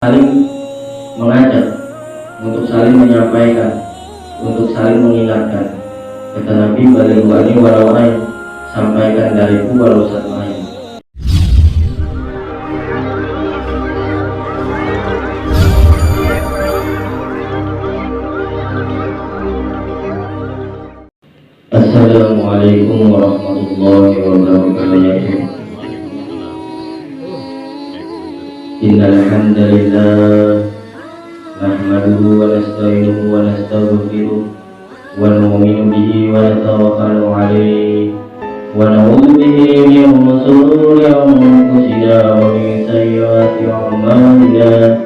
saling mengajak, untuk saling menyampaikan, untuk saling mengingatkan. Kata Nabi, "Balighani walau ain," sampaikan dariku walau satu ain. Assalamualaikum warahmatullahi wabarakatuh. Innal hamdalillah nahmaduhu wa nasta'inuhu wa nastaghfiruh wa nu'minu bihi wa natawakkalu 'alaihi wa na'udzu bihi min shururi anfusina wa min sayyiati a'malina.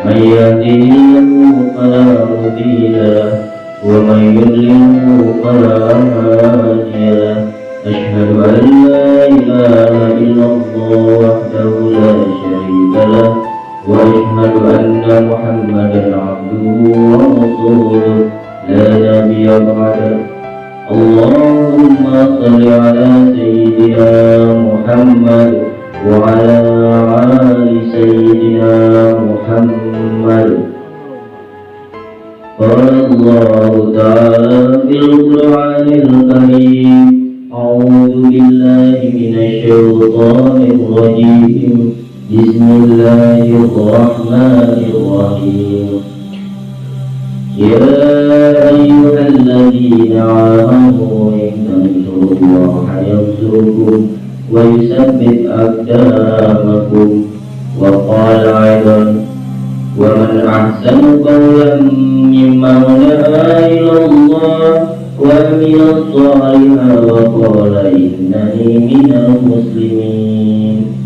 May yahdihillahu fala mudilla lahu wa may yudlilhu fala hadiya lahu. Asyhadu an la ilaha illallah wahdahu la syarika lahu wa asyhadu anna Muhammadan abduhu wa rasuluh la nabiyya ba'dahu. Allahumma shalli ala sayyidina Muhammad wa ala ali sayyidina Muhammad. Qala Allah ta'ala fil Qur'anil Karim, a'udzu billahi minasy syaithanir rajim. Bismillahirrahmanirrahim. Ya ayyuhalladzina amanu in tansurullaha yansurkum wa yutsabbit aqdamakum. Wa qala aidan, wa man ahsanu qawlan mimman da'a ila Allah wa amila shalihan wa qala innani minal muslimin.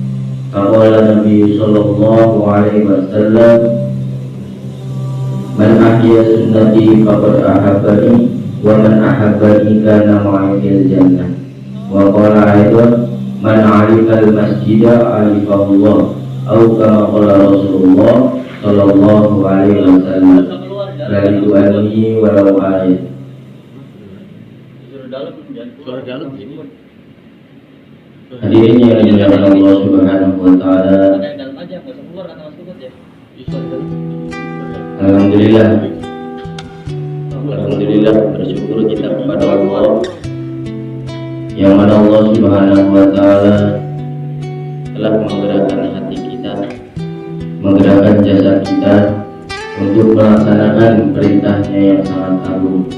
Qala Nabi sallallahu alaihi wasallam, man ahya sunnati faqad ahabbani wa man ahabbani kana ma'i fil jannah. Wa qala aidan, man 'alifal masjida 'alifahullah, atau kama qala Rasulullah sallallahu alaihi wasallam, la tu'ani walau ayat. Suara dalam ini. Hadirin yang dimuliakan Allah Subhanahu wa taala. Alhamdulillah. Alhamdulillah, bersyukur kita kepada Allah yang mana Allah Subhanahu wa taala telah menggerakkan hati kita, menggerakkan jasad kita untuk melaksanakan perintahnya yang sangat agung,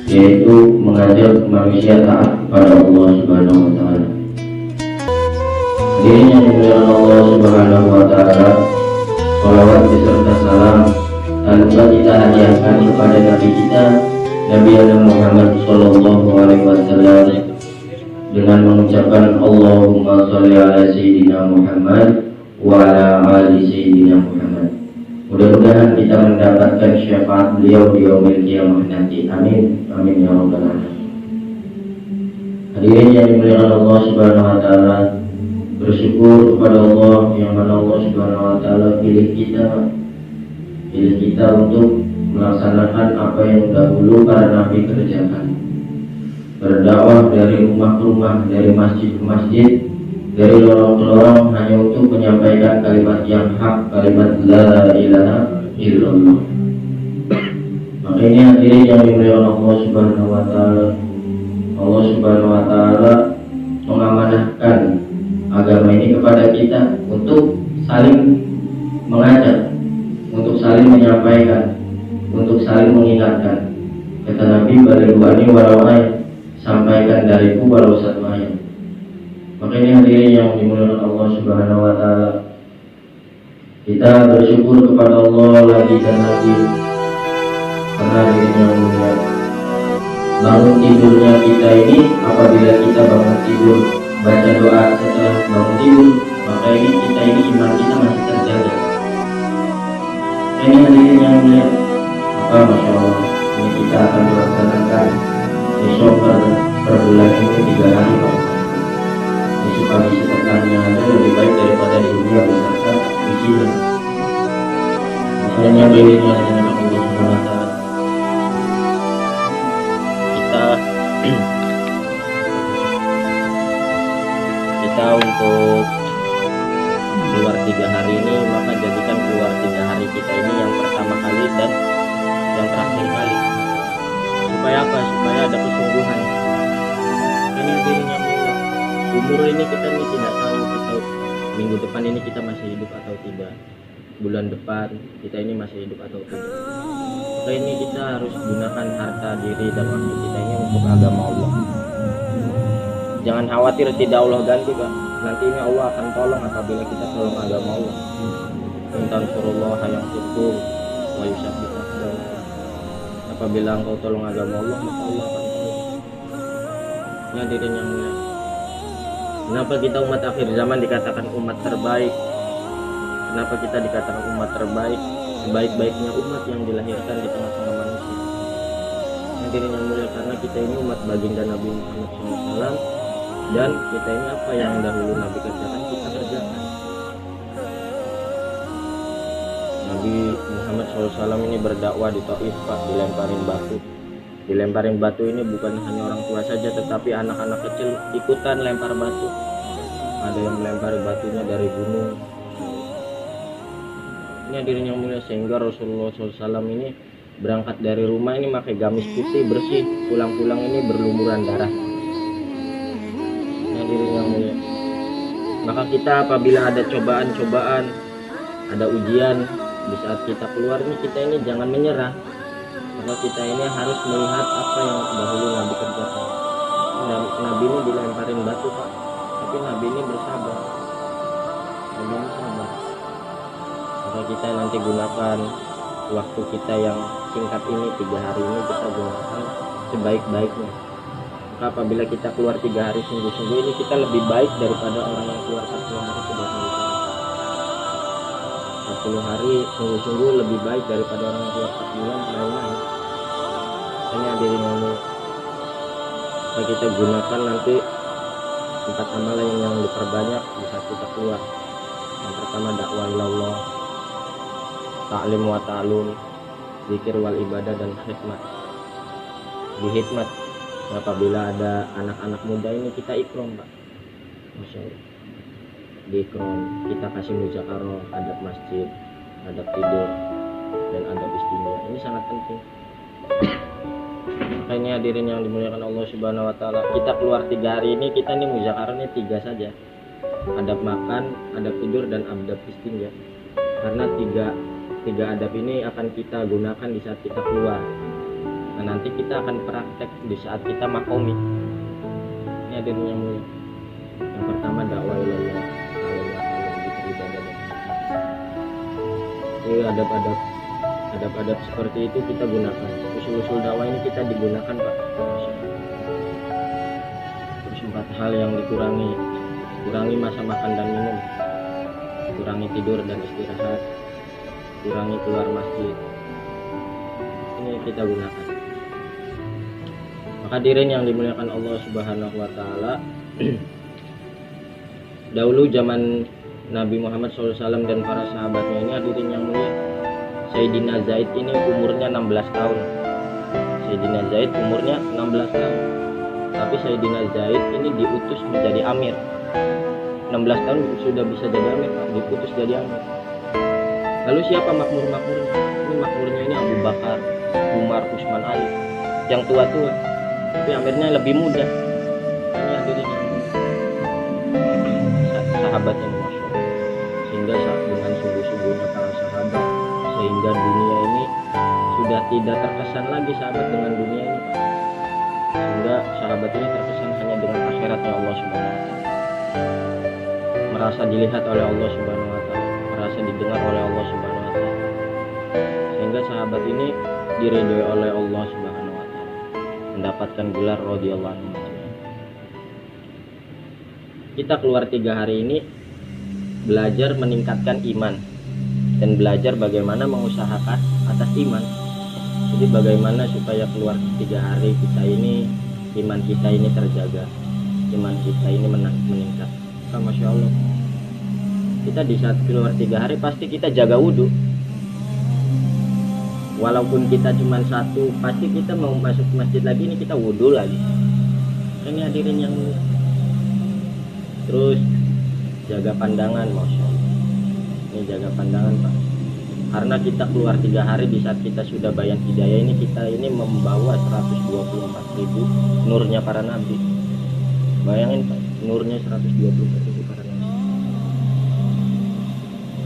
yaitu mengajak manusia taat kepada Allah Subhanahu wa taala. Hadirin yang dimuliakan Allah Subhanahu wa taala, salawat beserta salam tak lupa kita hadiahkan kepada Nabi kita, Nabi Muhammad sallallahu alaihi wasallam, dengan mengucapkan Allahumma sholli ala sayyidina Muhammad wa ala ali sayyidina Muhammad. Mudah-mudahan kita mendapatkan syafaat beliau di yaumil qiyamah nanti. Amin. Amin ya rabbal alamin. Hadirin yang dimuliakan Allah Subhanahu wa taala, bersyukur kepada Allah yang mana Allah Subhanahu wa taala pilih kita untuk melaksanakan apa yang dahulu para nabi kerjakan. Berdakwah dari rumah ke rumah, dari masjid ke masjid, dari lorong ke lorong, hanya untuk menyampaikan kalimat yang hak, kalimat la ilaha illallah. Makanya hadirin yang dimuliakan Allah Subhanahu wa taala, Allah Subhanahu wa taala mengamanahkan agama ini kepada kita untuk saling mengajak, untuk saling menyampaikan, untuk saling mengingatkan. Kata Nabi, "Balighani walau ain," sampaikan dariku walau satu ayat. Makanya hadirin yang dimuliakan Allah Subhanahu wa taala, kita bersyukur kepada Allah lagi dan lagi karena hadirin yang mulia, bangun tidurnya kita ini, apabila kita bangun tidur baca doa setelah bangun tidur, maka ini kita ini iman kita masih terjaga. Ini hadirin yang mulia, maka masya Allah ini kita akan melaksanakan besok per bulan ini 3 hari Pak. Besok pagi petangnya aja lebih baik daripada di dunia beserta ujian. Makanya hadirin yang dimuliakan Allah Subhanahu wa taala, kita untuk keluar 3 hari ini, maka jadikan keluar 3 depan ini kita masih hidup atau tidak, bulan depan kita ini masih hidup atau tidak. Maka ini kita harus gunakan harta diri dan waktu kita ini untuk agama Allah. Jangan khawatir tidak Allah ganti, Pak. Nanti ini Allah akan tolong apabila kita tolong agama Allah. Intan surullah yang surkum wa yusabbit aqdam. Apabila engkau tolong agama Allah, maka Allah akan tolong. Ini hadirin yang mulia. Kenapa kita umat akhir zaman dikatakan umat terbaik? Kenapa kita dikatakan umat terbaik? Sebaik-baiknya umat yang dilahirkan di tengah-tengah manusia. Hadirin yang mulia, karena kita ini umat baginda Nabi Muhammad SAW, dan kita ini apa yang dahulu Nabi kerjakan kita kerjakan. Nabi Muhammad SAW ini berdakwah di Taif, Pak, dilemparin batu ini bukan hanya orang tua saja, tetapi anak-anak kecil ikutan lempar batu. Ada yang melempari batunya dari gunung. Ini hadirin yang mulia, sehingga Rasulullah SAW ini berangkat dari rumah ini pakai gamis putih bersih, pulang-pulang ini berlumuran darah. Ini hadirin yang mulia. Maka kita apabila ada cobaan-cobaan, ada ujian, di saat kita keluar ini, kita ini jangan menyerah. Maka kita ini harus melihat apa yang dahulu Nabi kerjakan. Nabi ini dilemparin batu, Pak, tapi Nabi ini bersabar. Nabi ini sabar. Maka kita nanti gunakan waktu kita yang singkat ini, 3 hari ini kita gunakan sebaik-baiknya. Maka apabila kita keluar 3 hari sungguh-sungguh ini, kita lebih baik daripada orang yang keluar 40 hari sudah sungguh-sungguh. 40 hari sungguh-sungguh lebih baik daripada orang yang keluar 4 bulan main-main. Ini hadirin yang mulia. Maka kita gunakan nanti 4 amalan yang diperbanyak di saat kita keluar. Yang pertama dakwah ilallah, ta'lim wa ta'lum, zikir wal ibadah, dan khidmat. Di khidmat, apabila ada anak-anak muda ini kita ikram, Pak. Masya Allah. Di ikram, kita kasih muzakarah, adab masjid, adab tidur, dan adab istimewah. Ini sangat penting. Makanya hadirin yang dimuliakan Allah Subhanahu wa taala, kita keluar 3 hari ini, kita nih muzakarahnya 3 saja. Adab makan, adab tidur, dan adab istinja. Karena tiga adab ini akan kita gunakan di saat kita keluar. Nah, nanti kita akan praktek di saat kita makomi. Ini hadirin yang mulia. Yang pertama dakwah ilallah, ini adab-adab seperti itu kita gunakan. Usul-usul dakwah ini kita digunakan, Pak. Terus 4 hal yang dikurangi. Kurangi masa makan dan minum, kurangi tidur dan istirahat, kurangi keluar masjid. Ini kita gunakan. Maka hadirin yang dimuliakan Allah Subhanahu wa taala, dahulu zaman Nabi Muhammad SAW dan para sahabatnya ini, hadirin yang mulia, Sayyidina Zaid ini umurnya 16 tahun. Sayyidina Zaid umurnya 16 tahun. Tapi Sayyidina Zaid ini diutus menjadi amir. 16 tahun sudah bisa jadi amir, diutus jadi amir. Lalu siapa makmur-makmurnya? Ini makmurnya ini Abu Bakar, Umar, Utsman, Ali, yang tua-tua. Tapi amirnya lebih muda. Ini hadirin yang sahabat yang Masya Allah. Sehingga dengan sungguh-sungguhnya para sahabat, sehingga dunia ini sudah tidak terkesan lagi sahabat dengan dunia ini, sehingga sahabat ini terkesan hanya dengan akhiratnya Allah Subhanahu wa taala. Merasa dilihat oleh Allah Subhanahu wa taala, merasa didengar oleh Allah Subhanahu wa taala. Sehingga sahabat ini diridhoi oleh Allah Subhanahu wa taala, mendapatkan gelar radhiyallahu anhu. Kita keluar 3 hari ini belajar meningkatkan iman dan belajar bagaimana mengusahakan atas iman. Jadi bagaimana supaya keluar 3 hari kita ini, iman kita ini terjaga, iman kita ini meningkat. Masya Allah, kita di saat keluar 3 hari pasti kita jaga wudhu. Walaupun kita cuma 1, pasti kita mau masuk masjid lagi ini kita wudhu lagi. Ini hadirin yang mulia. Terus jaga pandangan, Masya Allah. Ini jaga pandangan, Pak. Karena kita keluar 3 hari di saat kita sudah bayan hidayah ini, kita ini membawa 124.000 nurnya para nabi. Bayangin, Pak, nurnya 124.000 para nabi.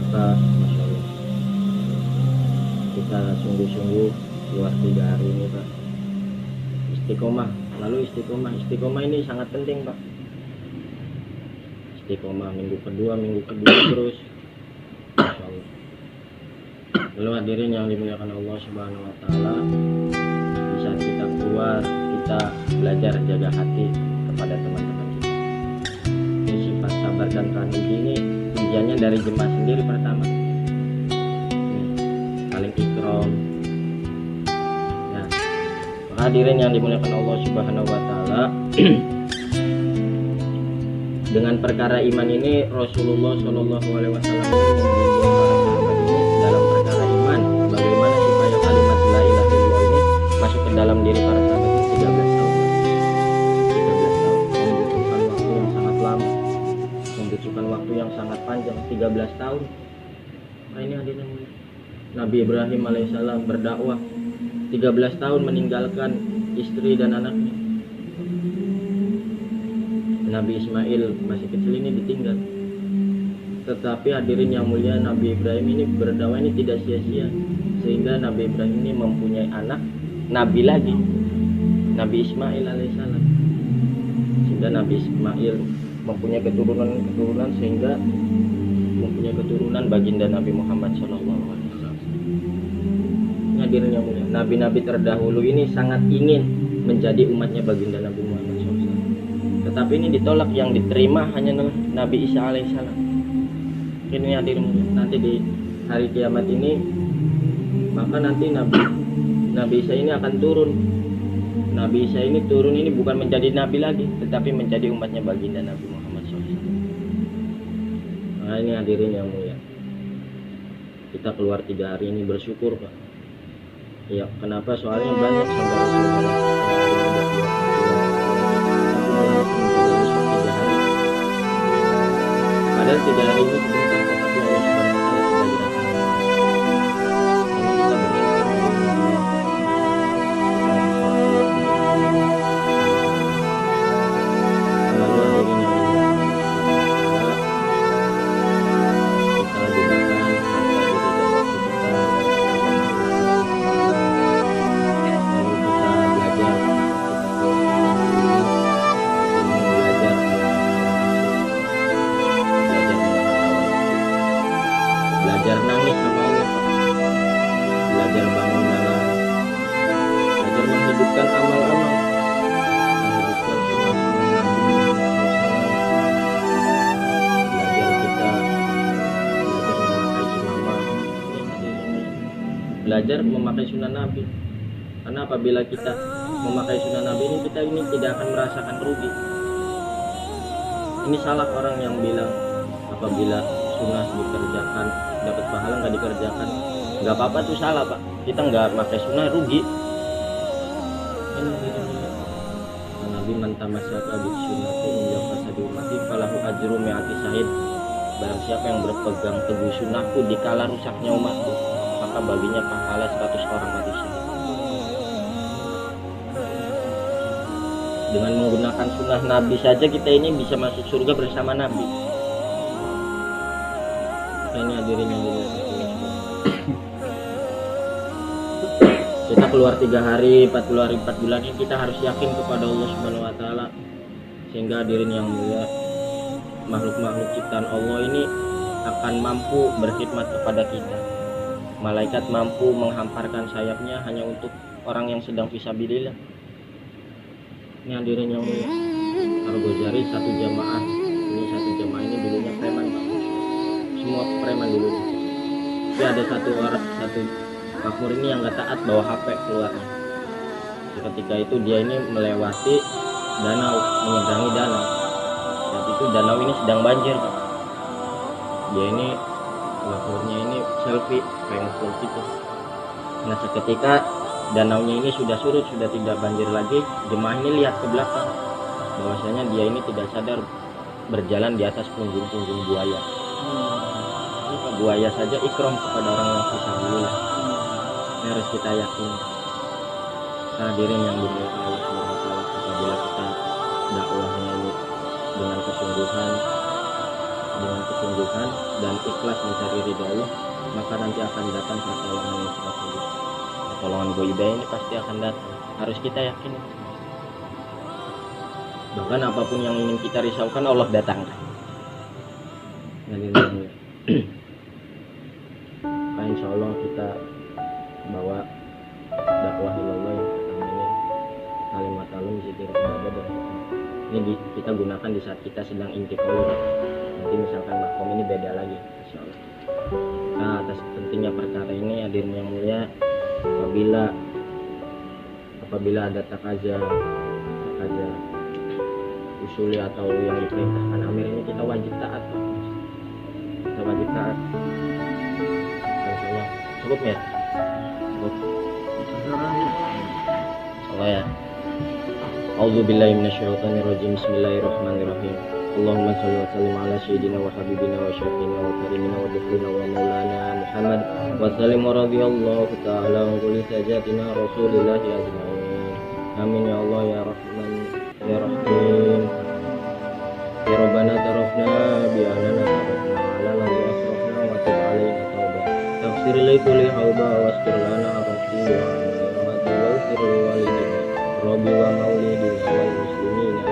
maka Masya Allah kita sungguh-sungguh keluar 3 hari ini Pak. Istiqomah, lalu istiqomah ini sangat penting Pak. Istiqomah minggu kedua terus Masya Allah. Lalu hadirin yang dimuliakan Allah Subhanahu wa Ta'ala, di saat kita keluar, kita belajar jaga hati kepada teman-teman kita. Ini sifat sabar dan tahan uji ini ujiannya dari jemaah sendiri pertama. Saling ikram. Nah, hadirin yang dimuliakan Allah Subhanahu wa Ta'ala, dengan perkara iman ini Rasulullah Shallallahu Alaihi Wasallam dalam perkara iman, bagaimana supaya kalimat la ilaha illallah ini masuk ke dalam diri para sahabat itu 13 tahun. 13 tahun membutuhkan waktu yang sangat lama, membutuhkan waktu yang sangat panjang, 13 tahun. Nah, ini hadirin Nabi Ibrahim alaihissalam berdakwah 13 tahun meninggalkan istri dan anaknya. Nabi Ismail masih kecil ini ditinggal. Tetapi hadirin yang mulia, Nabi Ibrahim ini berdakwah ini tidak sia-sia, sehingga Nabi Ibrahim ini mempunyai anak Nabi lagi, Nabi Ismail alaihissalam. Sehingga Nabi Ismail mempunyai keturunan sehingga mempunyai keturunan baginda Nabi Muhammad SAW. Hadirin yang mulia, nabi-nabi terdahulu ini sangat ingin menjadi umatnya baginda Nabi Muhammad SAW. Tetapi ini ditolak, yang diterima hanya Nabi Isa alaihissalam. Ini hadirin mulia, nanti di hari kiamat ini, maka nanti Nabi Isa ini akan turun. Nabi Isa ini turun ini bukan menjadi nabi lagi, tetapi menjadi umatnya baginda Nabi Muhammad SAW. Nah, ini hadirin yang mulia, kita keluar 3 hari ini bersyukur Pak. Ya, kenapa? Soalnya banyak saudara-saudara padahal 3 hari ini sebentar, tapi Allah Subhanahu wa Ta'ala sudah belajar nangis sama Allah, belajar bangun malam, belajar menghidupkan amal-amal, menghidupkan sunnah-sunnah Nabi, belajar kita memakai imamah, belajar memakai sunnah Nabi. Karena apabila kita memakai sunnah Nabi ini, kita ini tidak akan merasakan rugi. Ini salah orang yang bilang apabila sunnah dikerjakan dapat pahala, nggak dikerjakan nggak apa-apa, tuh salah Pak. Kita nggak pakai sunnah rugi. Ini Nabi mantamasaka bi sunnati menjadi di ummati falahu ajru mi'ati syahid. Barang siapa yang berpegang teguh sunnahku di kala rusaknya umatku, maka baginya pahala 100 orang mati syahid. Dengan menggunakan sunnah Nabi saja kita ini bisa masuk surga bersama Nabi. Ini hadirin yang dimuliakan, kita keluar 3 hari, 40 hari, 4 bulan ini kita harus yakin kepada Allah Subhanahu wa Ta'ala, sehingga hadirin yang mulia, makhluk-makhluk ciptaan Allah ini akan mampu berkhidmat kepada kita. Malaikat mampu menghamparkan sayapnya hanya untuk orang yang sedang fisabilillah. Ini hadirin yang mulia, Al-Ghazali satu jamaah ini dulunya preman Pak. Semua preman dulu. Tapi ada satu makmur ini yang gak taat, bawa HP keluarnya. Ketika itu dia ini melewati danau, menyeberangi danau. Saat itu danau ini sedang banjir Pak. Dia ini makmurnya ini selfie pengen gitu. Nah, seketika danaunya ini sudah surut, sudah tidak banjir lagi, jemaah ini lihat ke belakang bahwasanya dia ini tidak sadar berjalan di atas punggung-punggung buaya. Buaya saja ikram kepada orang yang fisabilillah. Ini harus kita yakini. Hadirin yang dimuliakan Allah Subhanahu wa Ta'ala, apabila kita dakwahnya ini dengan kesungguhan, dengan kesungguhan dan ikhlas mencari ridho Allah, maka nanti akan datang pertolongan yang kita tunggu. Pertolongan goibah ini pasti akan datang, harus kita yakini. Bahkan apapun yang ingin kita risaukan Allah datangkan. Maka insya Allah kita bawa dakwah ilallah yang pertama ini, kalimat talum zikir ibadah, dan ini kita gunakan di saat kita sedang intikal. Nanti misalkan makom ini beda lagi insya Allah. Nah, atas pentingnya perkara ini hadirin yang mulia, apabila ada takaza usuli atau yang diperintahkan amir ini kita wajib taat. Insyaallah cukup ya? Cukup. Insyaallah ya. A'udzubillahi minasyaitonirrajim. Bismillahirrahmanirrahim. Allahumma shalli wa sallim ala sayyidina wa habibina wa syafiina wa karimina wa dhukrina wa maulana Muhammad wa sallim wa radhiyallahu ta'ala wa kulli sajatina Rasulillah ajma'in. Amin ya Allah ya Rahman ya Rahim. Ya Rabbana tarafna bi anana tarafna ala la yasrafna wa tub alaina tauba. Tafsir li kulli hauba wastir lana rabbi wa rahmati wa sirri walidina rabbi wa maulidina wal muslimina.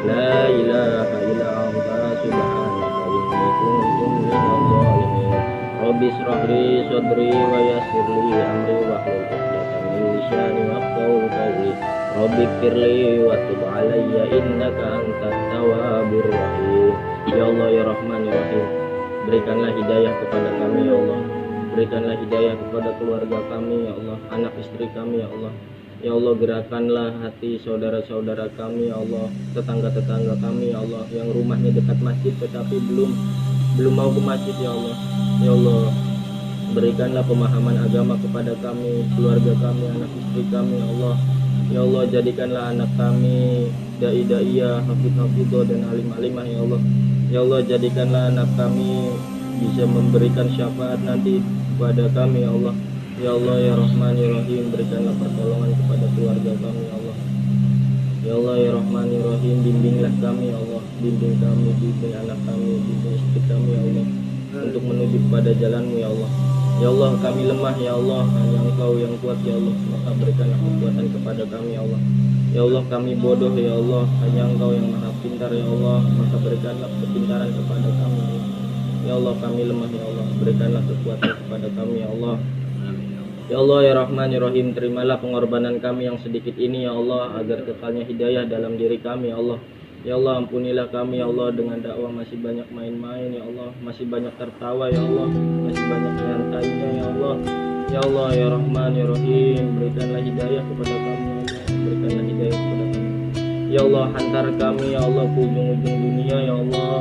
La ilaha illa anta subhanaka inni kuntu minadh dhalimin. Rabbi israh li sadri wa yassir li amri wa hlul 'uqdatam min lisani yafqahu qawli. Rabbi firli wa tub alayya innaka antat tawwabur rahim. Ya Allah ya Rahman ya Rahim, berikanlah hidayah kepada kami ya Allah. Berikanlah hidayah kepada keluarga kami ya Allah, anak istri kami ya Allah. Ya Allah, gerakanlah hati saudara-saudara kami ya Allah, tetangga-tetangga kami ya Allah, yang rumahnya dekat masjid tetapi belum mau ke masjid ya Allah. Ya Allah, berikanlah pemahaman agama kepada kami, keluarga kami, anak istri kami ya Allah. Ya Allah, jadikanlah anak kami dai-daiyah, hafidh-hafidhah dan alim-alimah ya Allah. Ya Allah, jadikanlah anak kami bisa memberikan syafaat nanti kepada kami ya Allah. Ya Allah ya Rahman ya Rahim, berikanlah pertolongan kepada keluarga kami ya Allah. Ya Allah ya Rahman ya Rahim, bimbinglah kami ya Allah. Bimbing kami, bimbing anak kami, bimbing istri kami ya Allah, untuk menuju kepada jalan-Mu ya Allah. Ya Allah, kami lemah ya Allah, hanya Engkau yang kuat ya Allah, maka berikanlah kekuatan kepada kami ya Allah. Ya Allah, kami bodoh ya Allah, hanya Engkau yang maha pintar ya Allah, maka berikanlah kepintaran kepada kami ya Allah. Ya Allah, kami lemah ya Allah, berikanlah kekuatan kepada kami ya Allah. Ya Allah ya Rahman ya Rahim, terimalah pengorbanan kami yang sedikit ini ya Allah, agar kekalnya hidayah dalam diri kami ya Allah. Ya Allah, ampunilah kami ya Allah, dengan dakwah masih banyak main-main ya Allah, masih banyak tertawa ya Allah, masih banyak nyantainya ya Allah. Ya Allah ya Rahman ya Rahim, berikanlah hidayah kepada kami ya Allah, berikanlah hidayah kepada kami. Ya Allah, hantar kami ya Allah ke ujung-ujung dunia ya Allah.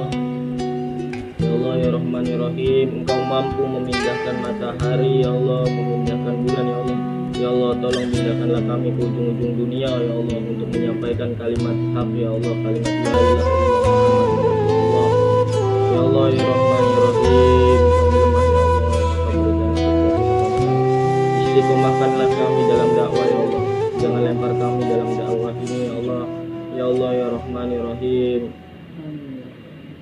Ya Allah ya Rahman ya Rahim, Engkau mampu memindahkan matahari ya Allah, memindahkan bulan ya Allah. Ya Allah, tolong pindahkanlah kami ke ujung-ujung dunia ya Allah, untuk menyampaikan kalimat hak ya Allah, kalimat la ilaha illallah. Ya Allah ya Rahman ya Rahim, kami lemah ya Allah, istiqomahkanlah kami dalam dakwah ya Allah, jangan lempar kami dalam dakwah ini ya Allah. Ya Allah ya Rahman ya Rahim,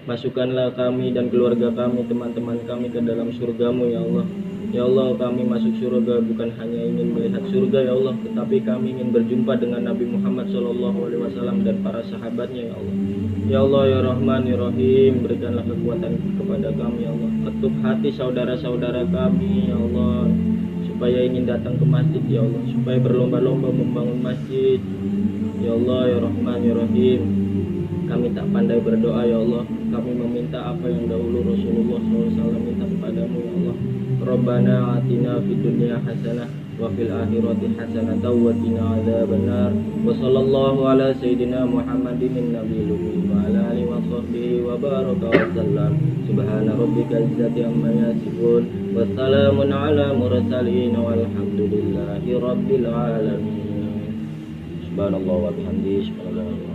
masukkanlah kami dan keluarga kami, teman-teman kami ke dalam surga-Mu ya Allah. Ya Allah, kami masuk surga bukan hanya ingin melihat surga ya Allah, tetapi kami ingin berjumpa dengan Nabi Muhammad SAW dan para sahabatnya ya Allah. Ya Allah ya Rahman ya Rahim, berikanlah kekuatan kepada kami ya Allah. Ketuk hati saudara-saudara kami ya Allah, supaya ingin datang ke masjid ya Allah, supaya berlomba-lomba membangun masjid. Ya Allah ya Rahman ya Rahim, kami tak pandai berdoa ya Allah, kami meminta apa yang dahulu Rasulullah SAW minta kepadamu ya Allah. Rabbana atina fid dunya hasanah wa fil akhirati hasanah wa qina adzabannar. Wa sallallahu ala sayyidina Muhammadin nabiyil ummi wa ala alihi wa sahbihi wa baraka wa sallam. Subhana rabbika izzati amma yasifun wa salamun ala mursalin walhamdulillahi rabbil alamin. Subhanallah wa bihamdihi, subhanallah.